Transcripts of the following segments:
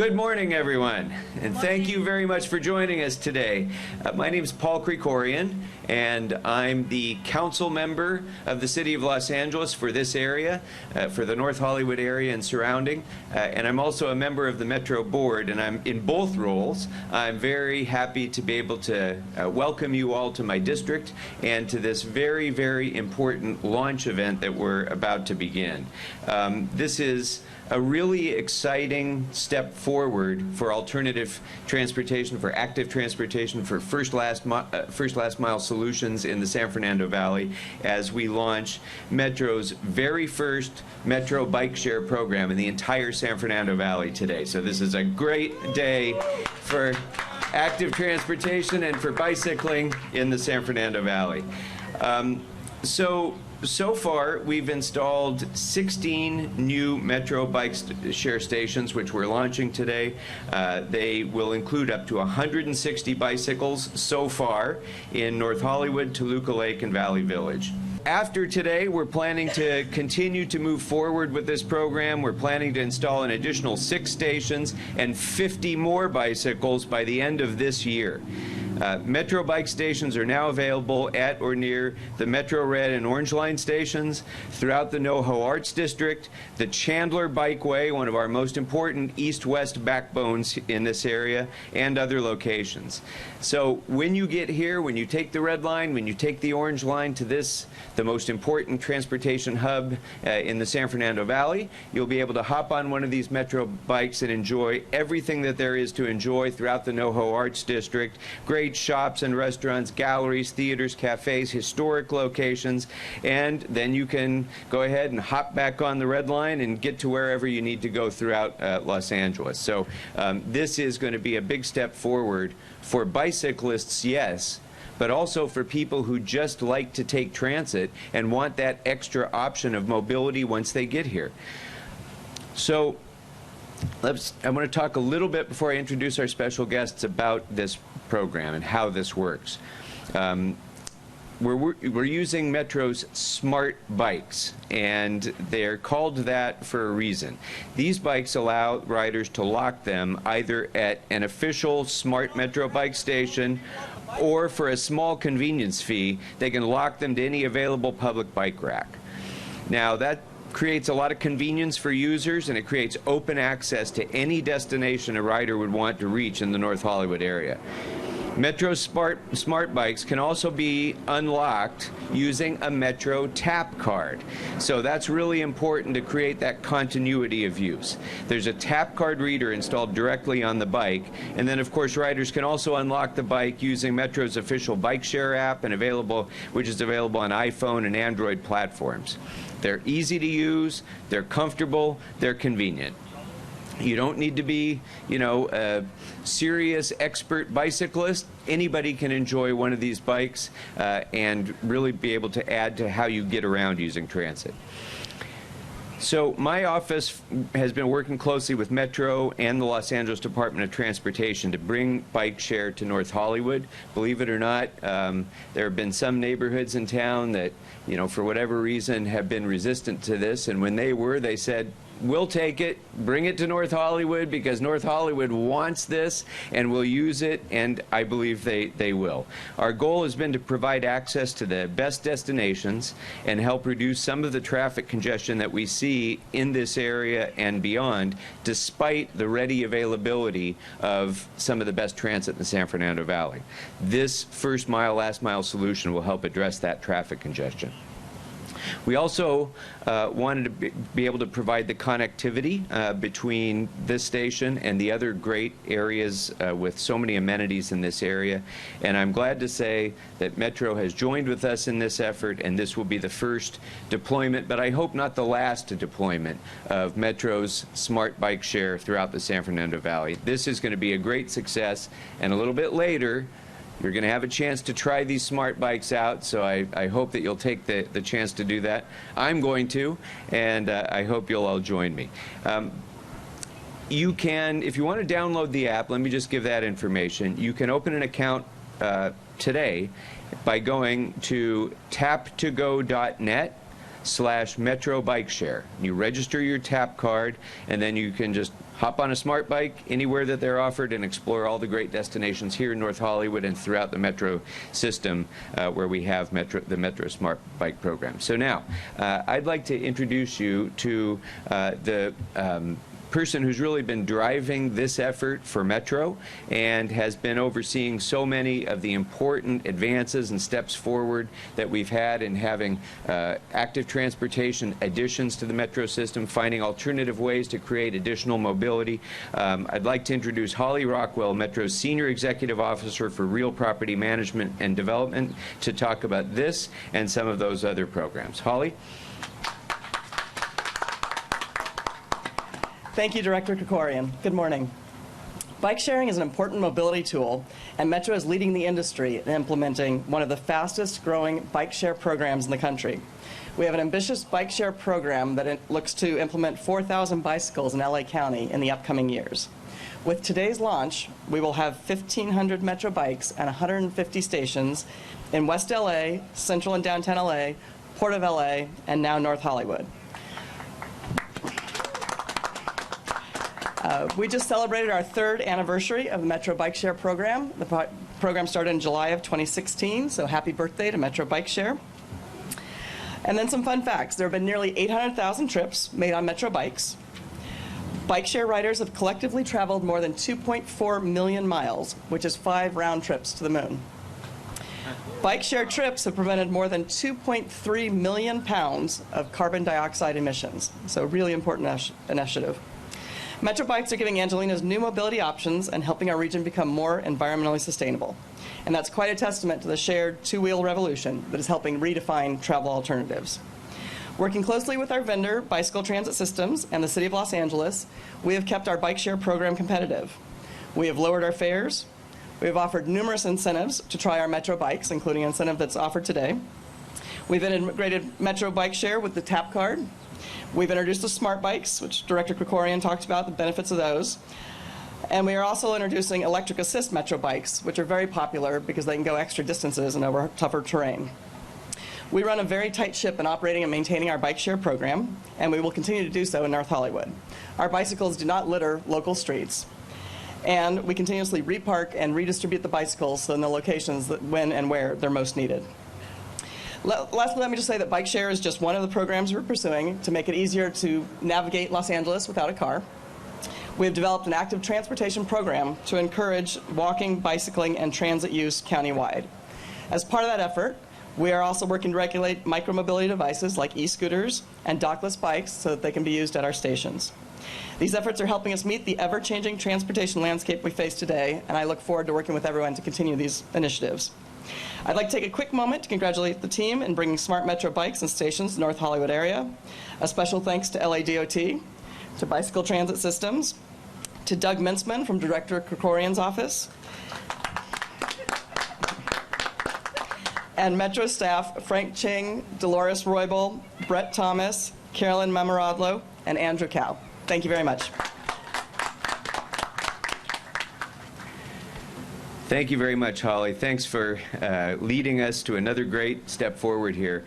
Good morning, everyone, and thank you very much for joining us today. My name is Paul Krekorian, and I'm the council member of the City of Los Angeles for this area, for the North Hollywood area and surrounding, and I'm also a member of the Metro Board, and I'm in both roles. I'm very happy to be able to welcome you all to my district and to this very, very important launch event that we're about to begin. This is a really exciting step forward for alternative transportation, for active transportation, for first last mile solutions in the San Fernando Valley as we launch Metro's very first Metro bike share program in the entire San Fernando Valley today. So this is a great day for active transportation and for bicycling in the San Fernando Valley. So far, we've installed 16 new Metro bike share stations, which we're launching today. They will include up to 160 bicycles so far in North Hollywood, Toluca Lake, and Valley Village. After today, we're planning to continue to move forward with this program. We're planning to install an additional 6 stations and 50 more bicycles by the end of this year. Metro bike stations are now available at or near the Metro Red and Orange Line stations, throughout the NoHo Arts District, the Chandler Bikeway, one of our most important east-west backbones in this area, and other locations. So when you get here, when you take the Red Line, when you take the Orange Line to this, the most important transportation hub in the San Fernando Valley, you'll be able to hop on one of these Metro bikes and enjoy everything that there is to enjoy throughout the NoHo Arts District. Great shops and restaurants, galleries, theaters, cafes, historic locations, and then you can go ahead and hop back on the Red Line and get to wherever you need to go throughout Los Angeles. So this is going to be a big step forward for bicyclists, yes, but also for people who just like to take transit and want that extra option of mobility once they get here. So I want to talk a little bit before I introduce our special guests about this program and how this works. We're using Metro's smart bikes, and they're called that for a reason. These bikes allow riders to lock them either at an official smart Metro bike station, or for a small convenience fee, they can lock them to any available public bike rack. Now, that creates a lot of convenience for users, and it creates open access to any destination a rider would want to reach in the North Hollywood area. Metro smart bikes can also be unlocked using a Metro tap card. So that's really important to create that continuity of use. There's a tap card reader installed directly on the bike, and then of course riders can also unlock the bike using Metro's official bike share app, which is available on iPhone and Android platforms. They're easy to use, they're comfortable, they're convenient. You don't need to be, a serious expert bicyclist. Anybody can enjoy one of these bikes and really be able to add to how you get around using transit. So my office has been working closely with Metro and the Los Angeles Department of Transportation to bring bike share to North Hollywood. Believe it or not, there have been some neighborhoods in town that, for whatever reason have been resistant to this, and when they said, we'll take it, bring it to North Hollywood, because North Hollywood wants this and will use it, and I believe they will. Our goal has been to provide access to the best destinations and help reduce some of the traffic congestion that we see in this area and beyond, despite the ready availability of some of the best transit in the San Fernando Valley. This first mile, last mile solution will help address that traffic congestion. We also wanted to be able to provide the connectivity between this station and the other great areas with so many amenities in this area. And I'm glad to say that Metro has joined with us in this effort, and this will be the first deployment, but I hope not the last deployment, of Metro's smart bike share throughout the San Fernando Valley. This is going to be a great success, and a little bit later, you're going to have a chance to try these smart bikes out, so I hope that you'll take the chance to do that. I'm going to, and I hope you'll all join me. You can, if you want to download the app, let me just give that information. You can open an account today by going to tap2go.net/Metro Bike Share. You register your tap card, and then you can just hop on a smart bike anywhere that they're offered and explore all the great destinations here in North Hollywood and throughout the metro system where we have the Metro Smart Bike program. So now, I'd like to introduce you to the person who's really been driving this effort for Metro and has been overseeing so many of the important advances and steps forward that we've had in having active transportation additions to the Metro system, finding alternative ways to create additional mobility. I'd like to introduce Holly Rockwell, Metro's Senior Executive Officer for Real Property Management and Development, to talk about this and some of those other programs. Holly? Thank you, Director Krekorian. Good morning. Bike sharing is an important mobility tool, and Metro is leading the industry in implementing one of the fastest growing bike share programs in the country. We have an ambitious bike share program that looks to implement 4,000 bicycles in LA County in the upcoming years. With today's launch, we will have 1,500 Metro bikes and 150 stations in West LA, Central and Downtown LA, Port of LA, and now North Hollywood. We just celebrated our 3rd anniversary of the Metro Bike Share program. The program started in July of 2016, so happy birthday to Metro Bike Share. And then some fun facts. There have been nearly 800,000 trips made on Metro bikes. Bike share riders have collectively traveled more than 2.4 million miles, which is 5 round trips to the moon. Bike share trips have prevented more than 2.3 million pounds of carbon dioxide emissions, so really important initiative. Metro bikes are giving Angelina's new mobility options and helping our region become more environmentally sustainable. And that's quite a testament to the shared two-wheel revolution that is helping redefine travel alternatives. Working closely with our vendor, Bicycle Transit Systems, and the City of Los Angeles, we have kept our bike share program competitive. We have lowered our fares. We have offered numerous incentives to try our Metro bikes, including an incentive that's offered today. We've integrated Metro Bike Share with the TAP card. We've introduced the smart bikes, which Director Krekorian talked about, the benefits of those. And we are also introducing electric assist Metro bikes, which are very popular because they can go extra distances and over tougher terrain. We run a very tight ship in operating and maintaining our bike share program, and we will continue to do so in North Hollywood. Our bicycles do not litter local streets, and we continuously repark and redistribute the bicycles in the locations that when and where they're most needed. Lastly, let me just say that Bike Share is just one of the programs we're pursuing to make it easier to navigate Los Angeles without a car. We have developed an active transportation program to encourage walking, bicycling, and transit use countywide. As part of that effort, we are also working to regulate micromobility devices like e-scooters and dockless bikes so that they can be used at our stations. These efforts are helping us meet the ever-changing transportation landscape we face today, and I look forward to working with everyone to continue these initiatives. I'd like to take a quick moment to congratulate the team in bringing smart Metro bikes and stations to the North Hollywood area. A special thanks to LADOT, to Bicycle Transit Systems, to Doug Mintzman from Director Krekorian's office, and Metro staff Frank Ching, Dolores Roybal, Brett Thomas, Carolyn Mamoradlo, and Andrew Cow. Thank you very much. Thank you very much, Holly. Thanks for leading us to another great step forward here.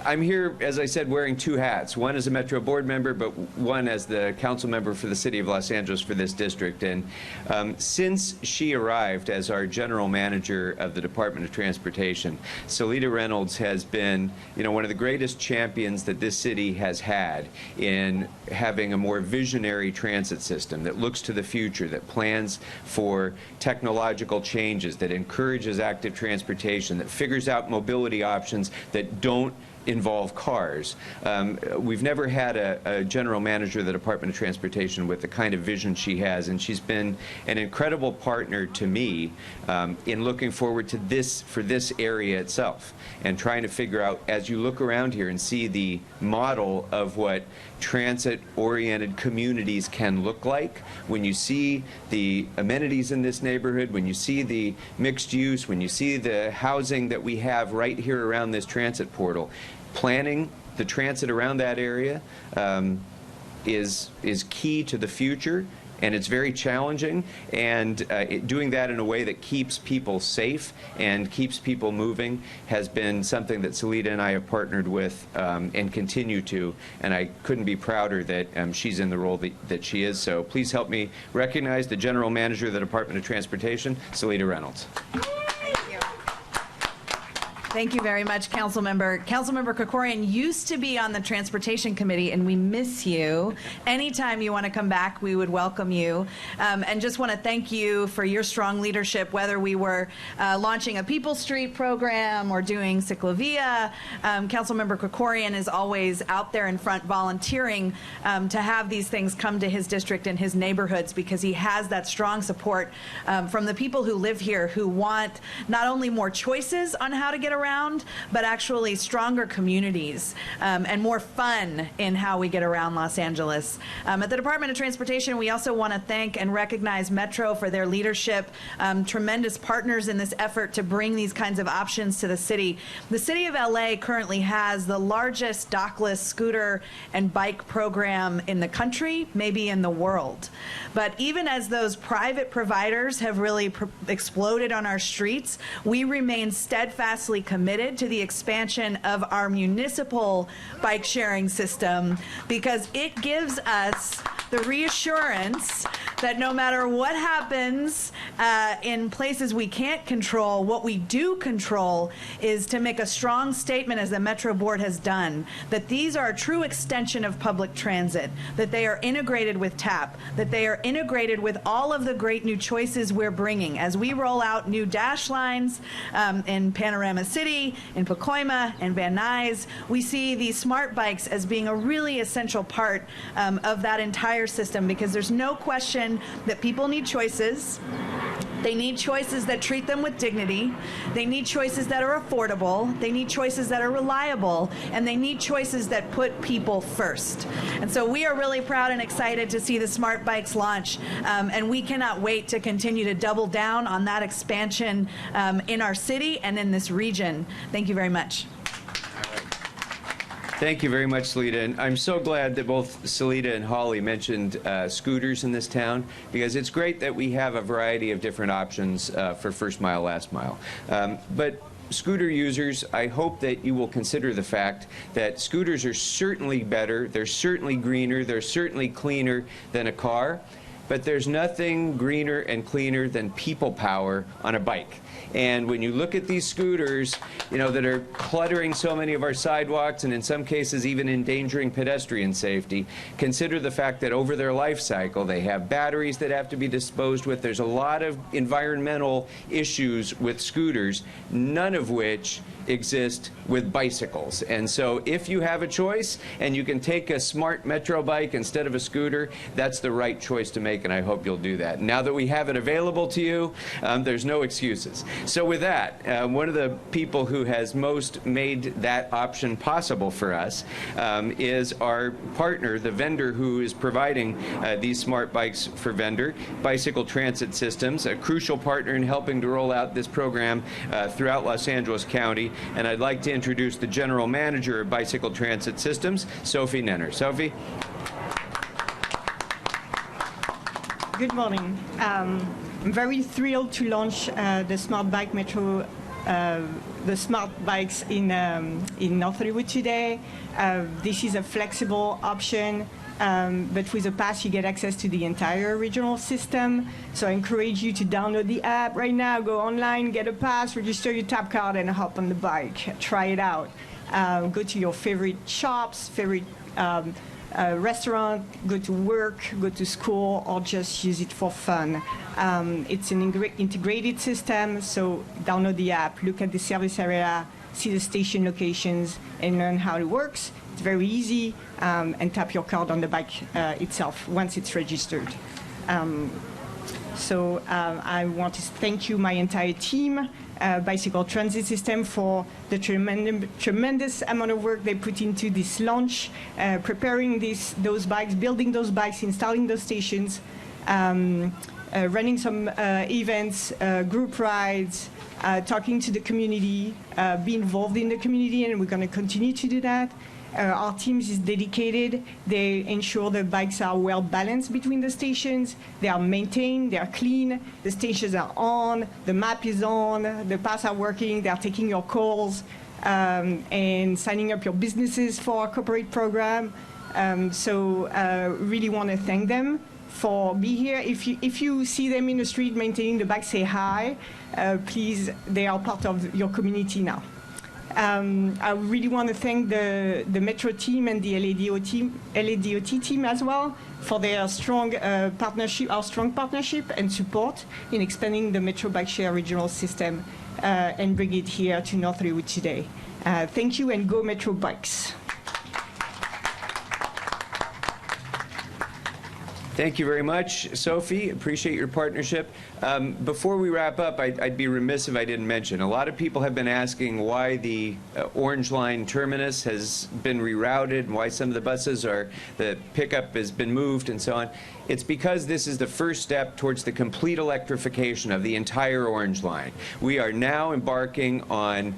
I'm here, as I said, wearing 2 hats. One as a Metro board member, but one as the council member for the City of Los Angeles for this district. And since she arrived as our general manager of the Department of Transportation, Shalini Reynolds has been, one of the greatest champions that this city has had in having a more visionary transit system that looks to the future, that plans for technological changes, that encourages active transportation, that figures out mobility options that don't involve cars. We've never had a general manager of the Department of Transportation with the kind of vision she has, and she's been an incredible partner to me in looking forward to this, for this area itself, and trying to figure out, as you look around here and see the model of what transit-oriented communities can look like, when you see the amenities in this neighborhood, when you see the mixed use, when you see the housing that we have right here around this transit portal, planning the transit around that area is key to the future and it's very challenging, and doing that in a way that keeps people safe and keeps people moving has been something that Salita and I have partnered with and continue to, and I couldn't be prouder that she's in the role that she is. So please help me recognize the General Manager of the Department of Transportation, Salita Reynolds. Thank you very much, Councilmember. Councilmember Krekorian used to be on the Transportation Committee, and we miss you. Anytime you want to come back, we would welcome you. And just want to thank you for your strong leadership, whether we were launching a People Street program or doing Ciclovia. Councilmember Krekorian is always out there in front volunteering to have these things come to his district and his neighborhoods, because he has that strong support from the people who live here, who want not only more choices on how to get around, but actually stronger communities and more fun in how we get around Los Angeles. At the Department of Transportation, we also want to thank and recognize Metro for their leadership, tremendous partners in this effort to bring these kinds of options to the city. The city of LA currently has the largest dockless scooter and bike program in the country, maybe in the world. But even as those private providers have really exploded on our streets, we remain steadfastly committed to the expansion of our municipal bike sharing system, because it gives us the reassurance that no matter what happens in places we can't control, what we do control is to make a strong statement, as the Metro Board has done, that these are a true extension of public transit, that they are integrated with TAP, that they are integrated with all of the great new choices we're bringing. As we roll out new dash lines in Panorama City, in Pacoima, and Van Nuys, we see these smart bikes as being a really essential part of that entire system, because there's no question that people need choices. They need choices that treat them with dignity. They need choices that are affordable. They need choices that are reliable. And they need choices that put people first. And so we are really proud and excited to see the smart bikes launch. And we cannot wait to continue to double down on that expansion in our city and in this region. Thank you very much. Thank you very much, Salita. And I'm so glad that both Salita and Holly mentioned scooters in this town, because it's great that we have a variety of different options for first mile, last mile. But scooter users, I hope that you will consider the fact that scooters are certainly better, they're certainly greener, they're certainly cleaner than a car, but there's nothing greener and cleaner than people power on a bike. And when you look at these scooters, you know, that are cluttering so many of our sidewalks and in some cases even endangering pedestrian safety, consider the fact that over their life cycle they have batteries that have to be disposed with. There's a lot of environmental issues with scooters, none of which exist with bicycles. And so if you have a choice and you can take a smart Metro bike instead of a scooter, that's the right choice to make, and I hope you'll do that. Now that we have it available to you, there's no excuses. So with that, one of the people who has most made that option possible for us is our partner, the vendor who is providing these smart bikes for vendor, Bicycle Transit Systems, a crucial partner in helping to roll out this program throughout Los Angeles County. And I'd like to introduce the General Manager of Bicycle Transit Systems, Sophie Nenner. Sophie? Good morning. I'm very thrilled to launch the Smart Bike Metro, the smart bikes in North Hollywood today. This is a flexible option, but with a pass you get access to the entire regional system. So I encourage you to download the app right now, go online, get a pass, register your tap card, and hop on the bike. Try it out. Go to your favorite shops, favorite restaurant, go to work, go to school, or just use it for fun. It's an integrated system, so download the app, look at the service area, see the station locations, and learn how it works. It's very easy, and tap your card on the bike itself once it's registered. So I want to thank you, my entire team, Bicycle Transit System, for the tremendous amount of work they put into this launch, preparing those bikes, building those bikes, installing those stations, running some events, group rides, talking to the community, be involved in the community, and we're going to continue to do that. Our teams is dedicated. They ensure the bikes are well balanced between the stations. They are maintained, they are clean, the stations are on, the map is on, the paths are working, they are taking your calls and signing up your businesses for our corporate program. Really want to thank them for being here. If you see them in the street maintaining the bike, say hi. Please, they are part of your community now. I really want to thank the Metro team and the LADOT team as well for their strong partnership and support in expanding the Metro Bike Share regional system and bring it here to North Hollywood today. Thank you, and go Metro Bikes. Thank you very much, Sophie. Appreciate your partnership. Before we wrap up, I'd be remiss if I didn't mention, a lot of people have been asking why the Orange Line terminus has been rerouted and why some of the buses the pickup has been moved and so on. It's because this is the first step towards the complete electrification of the entire Orange Line. We are now embarking on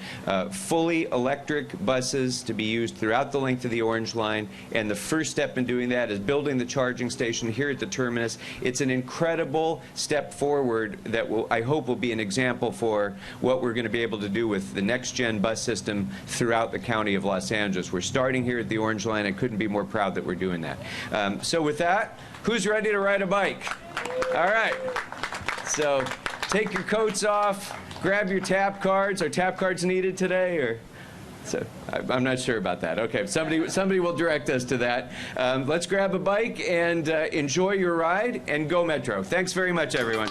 fully electric buses to be used throughout the length of the Orange Line, and the first step in doing that is building the charging station here at the terminus. It's an incredible step forward that I hope will be an example for what we're going to be able to do with the next-gen bus system throughout the county of Los Angeles. We're starting here at the Orange Line. I couldn't be more proud that we're doing that. So with that, who's ready to ride a bike? All right. So take your coats off, grab your tap cards. Are tap cards needed today, or? So I'm not sure about that. Okay, somebody will direct us to that. Let's grab a bike and enjoy your ride, and go Metro. Thanks very much, everyone.